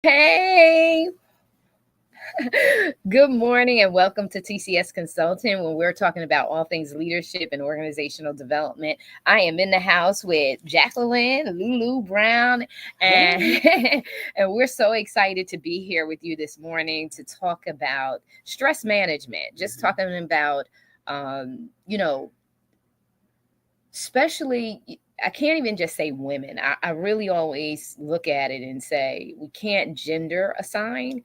Hey, good morning and welcome to TCS Consulting when we're talking about all things leadership and organizational development. I am in the house with Jacqueline, Lulu Brown, and, Hey. and we're so excited to be here with you this morning to talk about stress management, just talking about, you know, especially I can't even just say women. I really always look at it and say we can't gender assign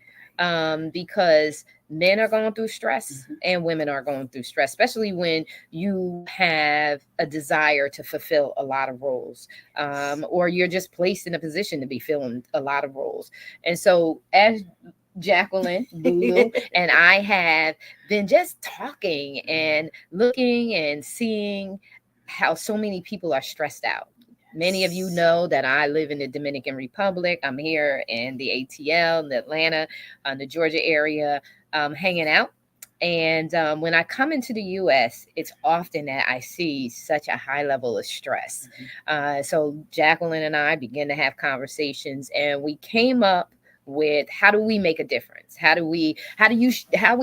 because men are going through stress and women are going through stress, especially when you have a desire to fulfill a lot of roles, or you're just placed in a position to be filling a lot of roles. And so as Jacqueline, Lulu, and I have been just talking and looking and seeing how so many people are stressed out. Many of you know that I live in the Dominican Republic. I'm here in the ATL, in the Atlanta, the Georgia area, hanging out. And when I come into the US, it's often that I see such a high level of stress. So Jacqueline and I begin to have conversations, and we came up with how do we make a difference? How we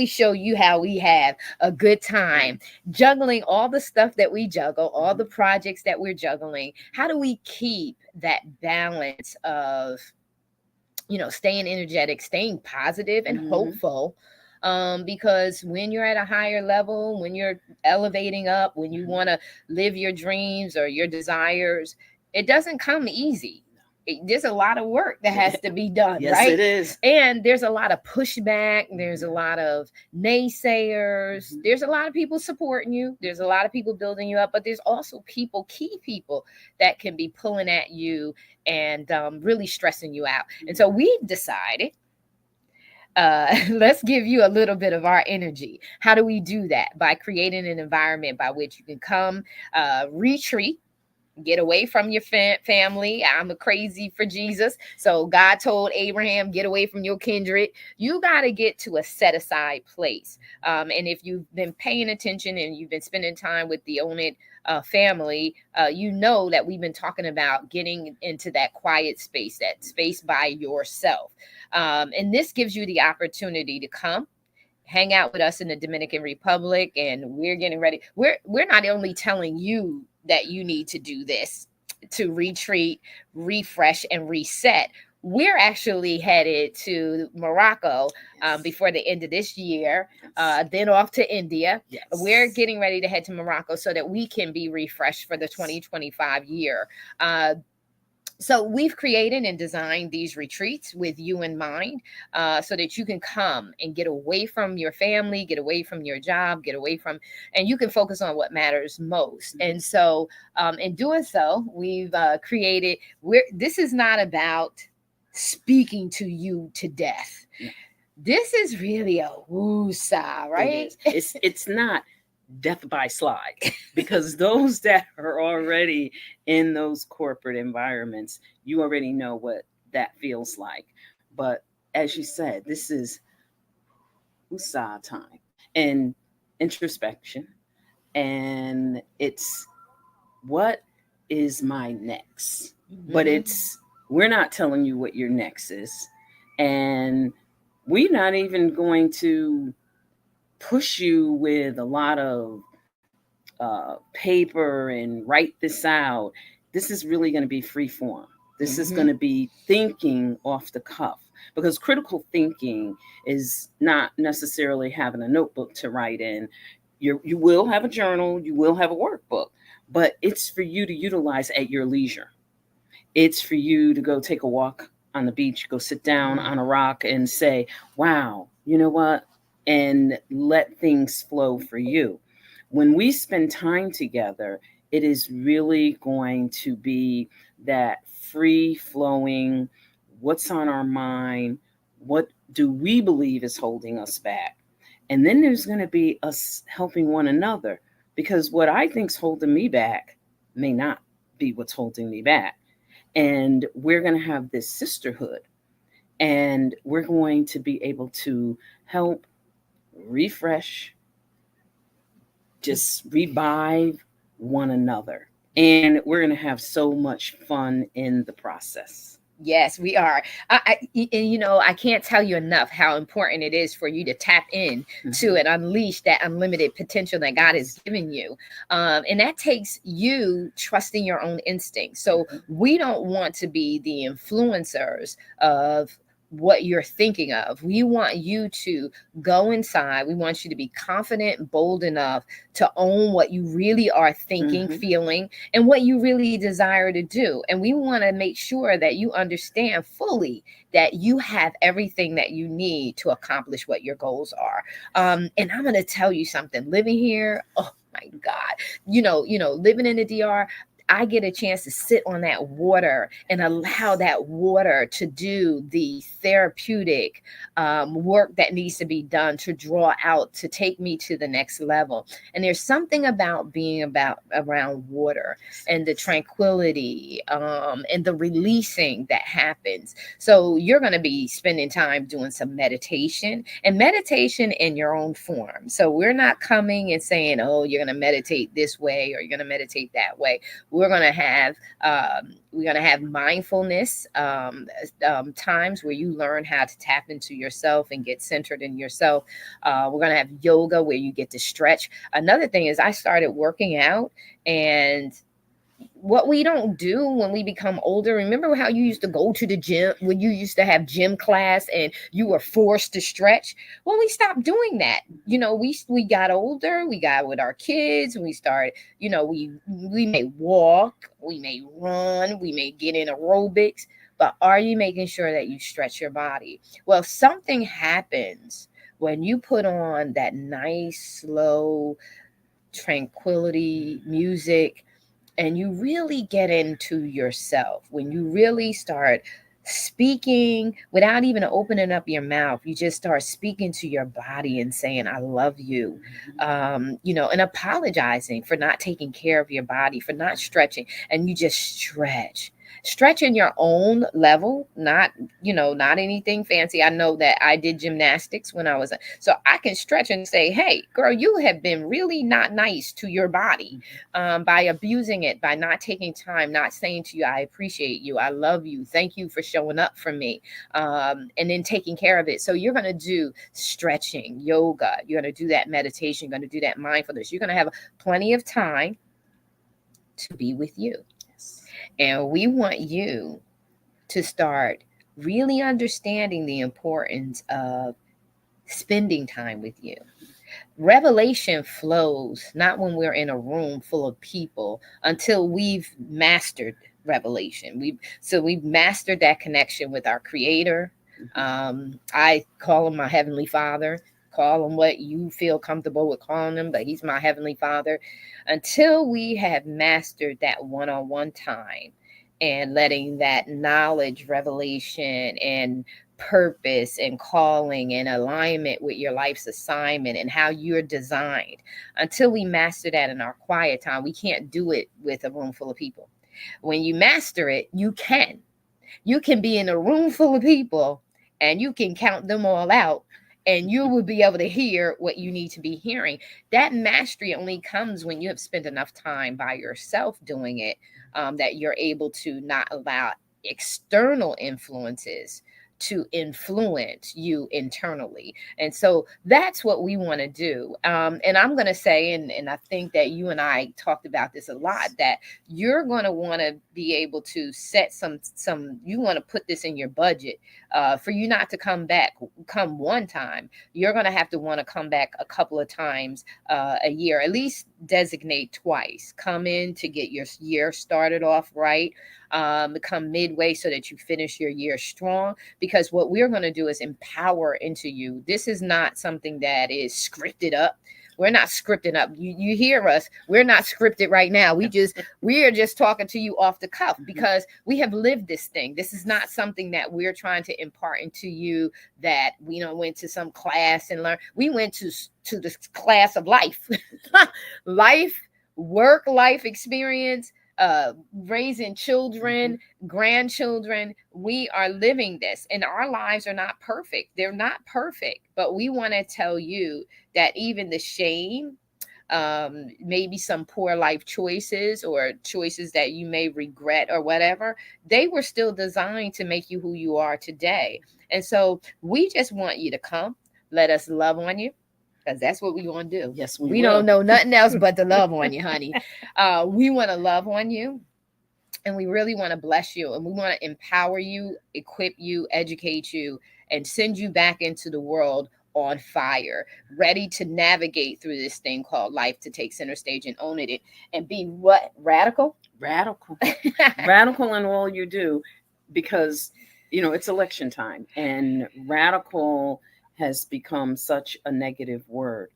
show you how we have a good time juggling all the stuff that we juggle, all the projects that we're juggling. How do we keep that balance of, staying energetic, staying positive and hopeful? Because when you're at a higher level, when you're elevating up, when you want to live your dreams or your desires, it doesn't come easy. There's a lot of work that has to be done, Yes, right? it is. And there's a lot of pushback. There's a lot of naysayers. There's a lot of people supporting you. There's a lot of people building you up, but there's also key people that can be pulling at you and really stressing you out. And so we decided, let's give you a little bit of our energy. How do we do that? By creating an environment by which you can come, retreat, get away from your family. I'm a crazy for Jesus. So God told Abraham, get away from your kindred. You got to get to a set aside place. And if you've been paying attention and you've been spending time with the Own It family, you know that we've been talking about getting into that quiet space, that space by yourself. And this gives you the opportunity to come hang out with us in the Dominican Republic, and we're getting ready. We're not only telling you that you need to do this to retreat, refresh, and reset. We're actually headed to Morocco before the end of this year, then off to India. Yes. We're getting ready to head to Morocco so that we can be refreshed for the 2025 year. So we've created and designed these retreats with you in mind, so that you can come and get away from your family, get away from your job, and you can focus on what matters most. And so in doing so, we've created, this is not about speaking to you to death. This is really a woo-saw, right? It's not death by slide because those that are already in those corporate environments, you already know what that feels like. But as you said, this is USA time and introspection, and it's what is my next. But it's we're not telling you what your next is, and we're not even going to push you with a lot of paper and write this out. This is really going to be free form. This is going to be thinking off the cuff, because critical thinking is not necessarily having a notebook to write in. You will have a journal, you will have a workbook, but it's for you to utilize at your leisure. It's for you to go take a walk on the beach, go sit down on a rock and say, wow, you know what? And let things flow for you. When we spend time together, it is really going to be that free flowing, what's on our mind, what do we believe is holding us back? And then there's going to be us helping one another, because what I think's holding me back may not be what's holding me back. And we're going to have this sisterhood, and we're going to be able to help refresh, just revive one another. And we're going to have so much fun in the process. Yes, we are. And I can't tell you enough how important it is for you to tap in to and unleash that unlimited potential that God has given you. And that takes you trusting your own instincts. So we don't want to be the influencers of what you're thinking of. We want you to go inside. We want you to be confident, bold enough to own what you really are thinking, feeling, and what you really desire to do. And we want to make sure that you understand fully that you have everything that you need to accomplish what your goals are. And I'm going to tell you something, living here, oh my God, living in the DR, I get a chance to sit on that water and allow that water to do the therapeutic work that needs to be done to draw out, to take me to the next level. And there's something about being around water and the tranquility and the releasing that happens. So you're going to be spending time doing some meditation, and meditation in your own form. So we're not coming and saying, oh, you're going to meditate this way or you're going to meditate that way. We're going to have mindfulness times where you learn how to tap into yourself and get centered in yourself. We're going to have yoga where you get to stretch. Another thing is I started working out, and what we don't do when we become older. Remember how you used to go to the gym when you used to have gym class and you were forced to stretch? Well, we stopped doing that. We got older, we got with our kids, and we started, we may walk, we may run, we may get in aerobics, but are you making sure that you stretch your body? Well, something happens when you put on that nice, slow, tranquility music and you really get into yourself, when you really start speaking without even opening up your mouth, you just start speaking to your body and saying, I love you, and apologizing for not taking care of your body, for not stretching. And you just stretch in your own level, not anything fancy. I know that I did gymnastics when I was, so I can stretch and say, hey, girl, you have been really not nice to your body by abusing it, by not taking time, not saying to you, I appreciate you, I love you, thank you for showing up for me, and then taking care of it. So you're going to do stretching, yoga, you're going to do that meditation, you're going to do that mindfulness. You're going to have plenty of time to be with you. And we want you to start really understanding the importance of spending time with you. Revelation flows not when we're in a room full of people, until we've mastered revelation. We've mastered that connection with our Creator. I call him my Heavenly Father. Call him what you feel comfortable with calling him, but he's my Heavenly Father. Until we have mastered that one-on-one time and letting that knowledge, revelation, and purpose and calling and alignment with your life's assignment and how you're designed, until we master that in our quiet time, we can't do it with a room full of people. When you master it, you can be in a room full of people and you can count them all out, and you will be able to hear what you need to be hearing. That mastery only comes when you have spent enough time by yourself doing it, that you're able to not allow external influences to influence you internally. And so that's what we want to do. And I'm going to say, and I think that you and I talked about this a lot, that you're going to want to be able to set you want to put this in your budget, for you not to come one time. You're going to have to want to come back a couple of times a year, at least designate twice. Come in to get your year started off right. Come midway so that you finish your year strong, because what we're going to do is empower into you. This is not something that is scripted up. We're not scripting up. You hear us. We're not scripted right now. We are just talking to you off the cuff because we have lived this thing. This is not something that we're trying to impart into you, that we went to some class and learned. We went to the class of life, life experience, raising children, grandchildren. We are living this, and our lives are not perfect. They're not perfect, but we want to tell you that even the shame maybe some poor life choices or choices that you may regret or whatever, they were still designed to make you who you are today. And so we just want you to come, let us love on you, because that's what we want to do. Yes, We will. don't know nothing else but to love on you, honey. We want to love on you, and we really want to bless you, and we want to empower you, equip you, educate you, and send you back into the world on fire, ready to navigate through this thing called life, to take center stage and own it, and be what? Radical? Radical. Radical in all you do, because it's election time, and radical has become such a negative word.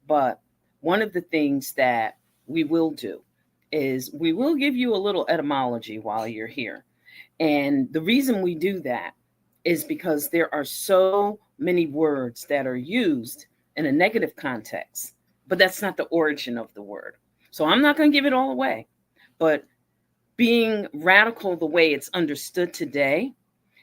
But one of the things that we will do is we will give you a little etymology while you're here. And the reason we do that is because there are so many words that are used in a negative context, but that's not the origin of the word. So I'm not going to give it all away. But being radical the way it's understood today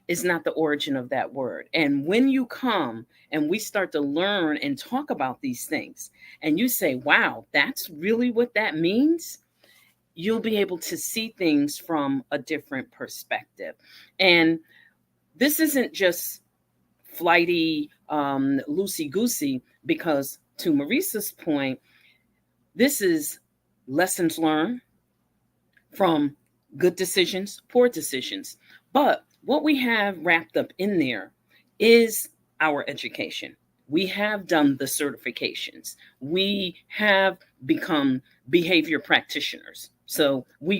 is not the origin of that word. And when you come and we start to learn and talk about these things, and you say, wow, that's really what that means, you'll be able to see things from a different perspective. And this isn't just flighty, loosey-goosey, because to Marisa's point, this is lessons learned from good decisions, poor decisions. But what we have wrapped up in there is our education. We have done the certifications. We have become behavior practitioners. So we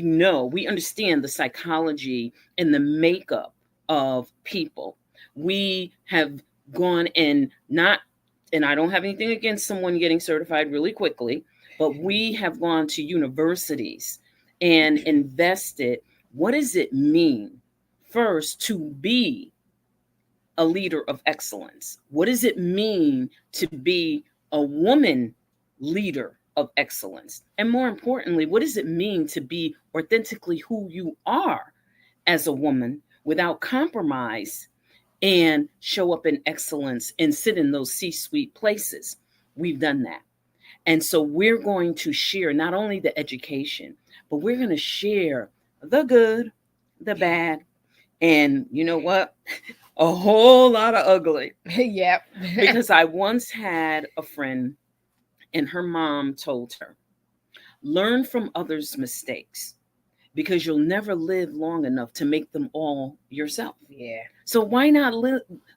understand the psychology and the makeup of people. We have gone and I don't have anything against someone getting certified really quickly, but we have gone to universities and invested. What does it mean first to be a leader of excellence? What does it mean to be a woman leader of excellence? And more importantly, what does it mean to be authentically who you are as a woman without compromise, and show up in excellence and sit in those C-suite places? We've done that. And so we're going to share not only the education, but we're going to share the good, the bad, and you know what? A whole lot of ugly. Yep. Because I once had a friend, and her mom told her, learn from others' mistakes, because you'll never live long enough to make them all yourself. Yeah. So why not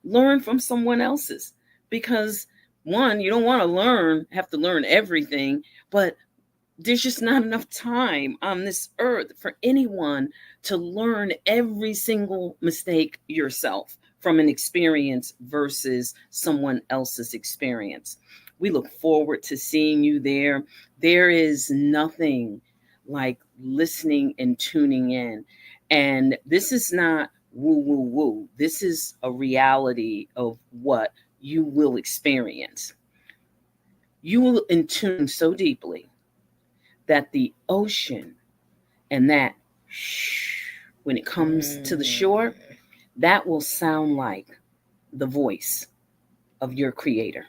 learn from someone else's? Because one, you don't want to have to learn everything, but there's just not enough time on this earth for anyone to learn every single mistake yourself from an experience versus someone else's experience. We look forward to seeing you there. There is nothing like listening and tuning in. And this is not woo, woo, woo. This is a reality of what you will experience. You will intune so deeply that the ocean and that shh, when it comes to the shore, that will sound like the voice of your creator.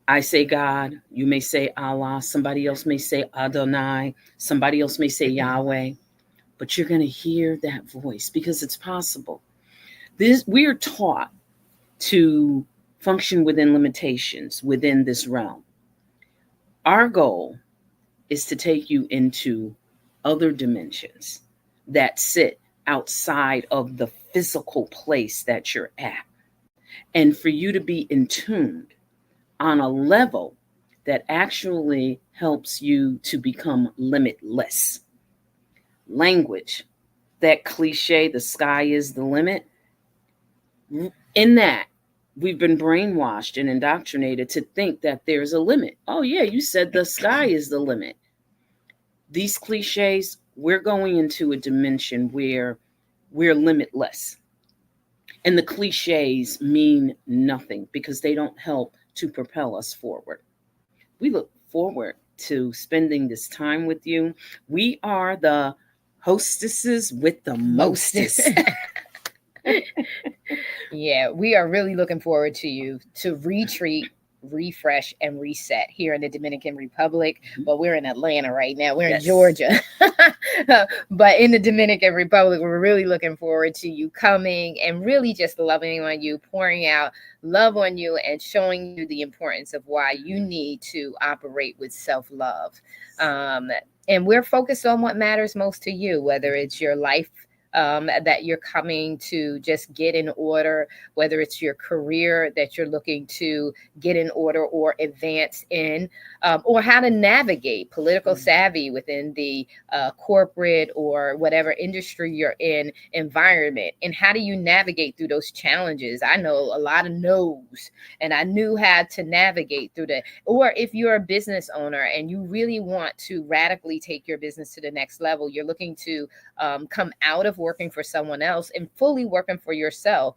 I say God, you may say Allah, somebody else may say Adonai, somebody else may say Yahweh, but you're going to hear that voice because it's possible. We are taught to function within limitations within this realm. Our goal is to take you into other dimensions that sit outside of the physical place that you're at, and for you to be in tune on a level that actually helps you to become limitless. Language, that cliche, the sky is the limit, in that we've been brainwashed and indoctrinated to think that there's a limit. Oh yeah, you said the sky is the limit. These cliches, we're going into a dimension where we're limitless. And the cliches mean nothing because they don't help to propel us forward. We look forward to spending this time with you. We are the hostesses with the mostest. Yeah, we are really looking forward to you to retreat refresh, and reset here in the Dominican Republic. But we're in Atlanta right now. We're in Yes. Georgia. But in the Dominican Republic, we're really looking forward to you coming and really just loving on you, pouring out love on you, and showing you the importance of why you need to operate with self-love. And we're focused on what matters most to you, whether it's your life, that you're coming to just get in order, whether it's your career that you're looking to get in order or advance in, or how to navigate political savvy within the corporate or whatever industry you're in environment. And how do you navigate through those challenges? I know a lot of no's, and I knew how to navigate through that. Or if you're a business owner and you really want to radically take your business to the next level, you're looking to come out of working for someone else and fully working for yourself.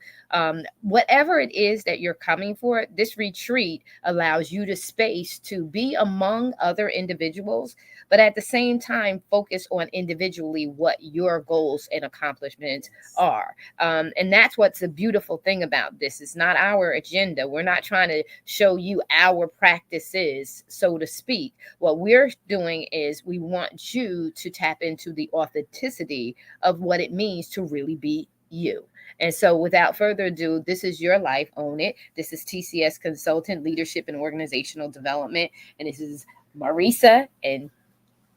Whatever it is that you're coming for, this retreat allows you the space to be among other individuals, but at the same time, focus on individually what your goals and accomplishments are. And that's what's the beautiful thing about this. It's not our agenda. We're not trying to show you our practices, so to speak. What we're doing is we want you to tap into the authenticity of what it means to really be you. And so without further ado, this is your life, own it. This is TCS Consultant, Leadership and Organizational Development. And this is Marisa and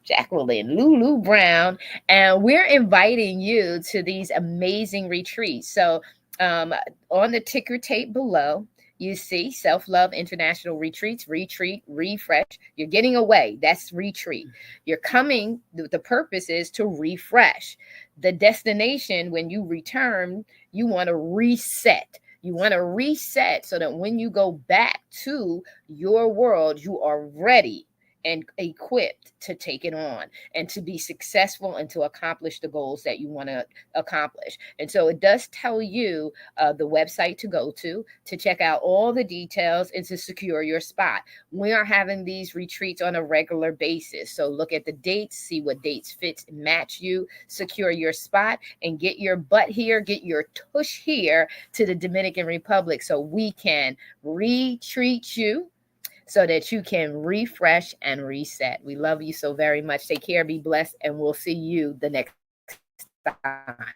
Jacqueline Lulu Brown. And we're inviting you to these amazing retreats. So on the ticker tape below, you see Self-Love International Retreats, retreat, refresh. You're getting away. That's retreat. You're coming. The purpose is to refresh. The destination, when you return, you want to reset. You want to reset so that when you go back to your world, you are ready and equipped to take it on and to be successful and to accomplish the goals that you want to accomplish. And so it does tell you the website to go to check out all the details and to secure your spot. We are having these retreats on a regular basis. So look at the dates, see what dates fit and match you, secure your spot, and get your butt here, get your tush here to the Dominican Republic so we can retreat you so that you can refresh and reset. We love you so very much. Take care, be blessed, and we'll see you the next time.